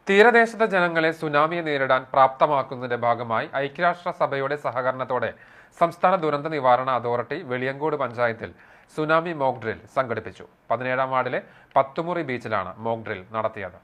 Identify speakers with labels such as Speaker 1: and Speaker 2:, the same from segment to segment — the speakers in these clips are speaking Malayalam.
Speaker 1: തീരദേശത്തെ ജനങ്ങളെ സുനാമിയെ നേരിടാൻ പ്രാപ്തമാക്കുന്നതിന്റെ ഭാഗമായി ഐക്യരാഷ്ട്രസഭയുടെ സഹകരണത്തോടെ സംസ്ഥാന ദുരന്ത നിവാരണ അതോറിറ്റി വെളിയങ്കോട് പഞ്ചായത്തിൽ സുനാമി മോക്ക് ഡ്രിൽ സംഘടിപ്പിച്ചു. 17-ാം വാർഡിലെ പത്തുമുറി ബീച്ചിലാണ് മോക്ക് ഡ്രിൽ നടത്തിയത്.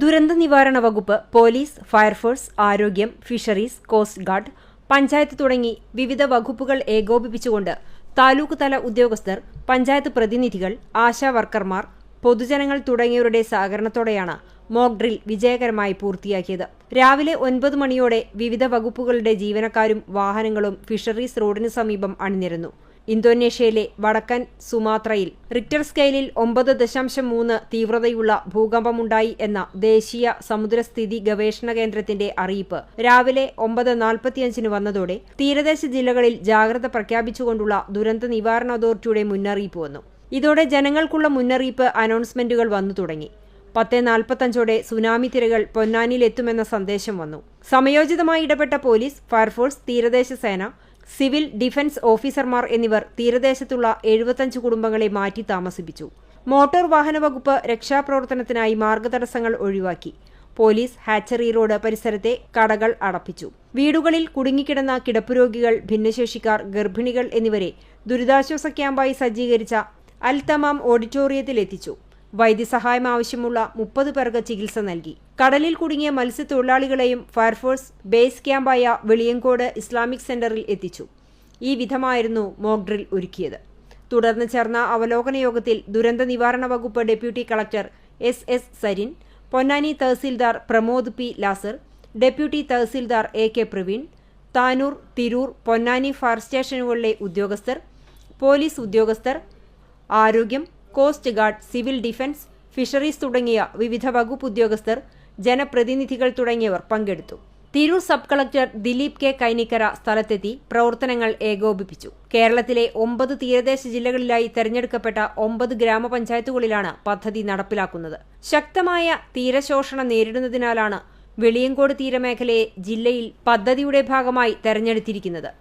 Speaker 2: ദുരന്ത നിവാരണ വകുപ്പ്, പോലീസ്, ഫയർഫോഴ്സ്, ആരോഗ്യം, ഫിഷറീസ്, കോസ്റ്റ് ഗാർഡ്, പഞ്ചായത്ത് തുടങ്ങി വിവിധ വകുപ്പുകൾ ഏകോപിപ്പിച്ചുകൊണ്ട് താലൂക്ക് തല ഉദ്യോഗസ്ഥർ, പഞ്ചായത്ത് പ്രതിനിധികൾ, ആശാ വർക്കർമാർ, പൊതുജനങ്ങൾ തുടങ്ങിയവരുടെ സഹകരണത്തോടെയാണ് മോക്ക് ഡ്രിൽ വിജയകരമായി പൂർത്തിയാക്കിയത്. രാവിലെ 9 മണിയോടെ വിവിധ വകുപ്പുകളുടെ ജീവനക്കാരും വാഹനങ്ങളും ഫിഷറീസ് റോഡിന് സമീപം അണിനിരന്നു. ഇന്തോനേഷ്യയിലെ വടക്കൻ സുമാത്രയിൽ റിക്ടർ സ്കെയിലിൽ 9.3 തീവ്രതയുള്ള ഭൂകമ്പമുണ്ടായി എന്ന ദേശീയ സമുദ്രസ്ഥിതി ഗവേഷണ കേന്ദ്രത്തിന്റെ അറിയിപ്പ് രാവിലെ 9:45 വന്നതോടെ തീരദേശ ജില്ലകളിൽ ജാഗ്രത പ്രഖ്യാപിച്ചുകൊണ്ടുള്ള ദുരന്ത നിവാരണ അതോറിറ്റിയുടെ മുന്നറിയിപ്പ് വന്നു. ഇതോടെ ജനങ്ങൾക്കുള്ള മുന്നറിയിപ്പ് അനൗൺസ്മെന്റുകൾ വന്നു തുടങ്ങി. 10:45 സുനാമി തിരകൾ പൊന്നാനിയിലെത്തുമെന്ന സന്ദേശം വന്നു. സമയോചിതമായി ഇടപെട്ട പോലീസ്, ഫയർഫോഴ്സ്, തീരദേശ സേന, സിവിൽ ഡിഫൻസ് ഓഫീസർമാർ എന്നിവർ തീരദേശത്തുള്ള 75 കുടുംബങ്ങളെ മാറ്റി താമസിപ്പിച്ചു. മോട്ടോർ വാഹന വകുപ്പ് രക്ഷാപ്രവർത്തനത്തിനായി മാർഗതടസ്സങ്ങൾ ഒഴിവാക്കി. പോലീസ് ഹാച്ചറി റോഡ് പരിസരത്തെ കടകൾ അടപ്പിച്ചു. വീടുകളിൽ കുടുങ്ങിക്കിടന്ന കിടപ്പുരോഗികൾ, ഭിന്നശേഷിക്കാർ, ഗർഭിണികൾ എന്നിവരെ ദുരിതാശ്വാസ ക്യാമ്പായി സജ്ജീകരിച്ച അൽ തമാം ഓഡിറ്റോറിയത്തിൽ എത്തിച്ചു. വൈദ്യസഹായം ആവശ്യമുള്ള 30 പേർക്ക് ചികിത്സ നൽകി. കടലിൽ കുടുങ്ങിയ മത്സ്യത്തൊഴിലാളികളെയും ഫയർഫോഴ്സ് ബേസ് ക്യാമ്പായ വെളിയങ്കോട് ഇസ്ലാമിക് സെന്ററിൽ എത്തിച്ചു. ഈ വിധമായിരുന്നു മോക്ക് ഡ്രിൽ ഒരുക്കിയത്. തുടർന്ന് ചേർന്ന അവലോകന യോഗത്തിൽ ദുരന്ത നിവാരണ വകുപ്പ് deputy collector SS Sarin, Ponnani tahsildar Pramod P Lazar, deputy tahsildar AK Praveen, Tanur, Tirur, Ponnani fire സ്റ്റേഷനുകളിലെ ഉദ്യോഗസ്ഥർ, പോലീസ് ഉദ്യോഗസ്ഥർ, ആരോഗ്യം, coast guard, civil defence, fisheries തുടങ്ങിയ വിവിധ വകുപ്പ് ഉദ്യോഗസ്ഥർ, ജനപ്രതിനിധികൾ തുടങ്ങിയവർ പങ്കെടുത്തു. Tirur sub collector Dileep K Kainikkara സ്ഥലത്തെത്തി പ്രവർത്തനങ്ങൾ ഏകോപിപ്പിച്ചു. കേരളത്തിലെ 9 തീരദേശ ജില്ലകളിലായി തെരഞ്ഞെടുക്കപ്പെട്ട 9 ഗ്രാമപഞ്ചായത്തുകളിലാണ് പദ്ധതി നടപ്പിലാക്കുന്നത്. ശക്തമായ തീരശോഷണം നേരിടുന്നതിനാലാണ് വെളിയങ്കോട് തീരമേഖലയെ ജില്ലയിൽ പദ്ധതിയുടെ ഭാഗമായി തെരഞ്ഞെടുത്തിരിക്കുന്നത്.